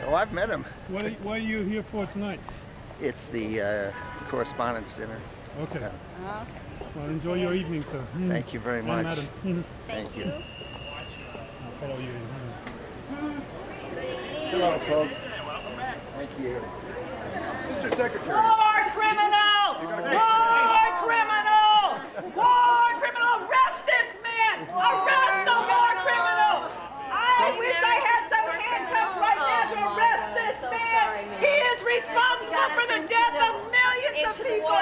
Oh, I've met him. What are you here for tonight? It's the Correspondents dinner. Okay. Okay. Well, enjoy your evening, sir. Thank you very much. Madam. Thank you. I'll follow you in. Hello, folks. Thank you. Mr. Secretary. War criminal! War criminal! War criminal! Arrest this man! Arrest the war criminal! I wish I had some handcuffs right now to arrest this man! He is responsible for the death of millions of people!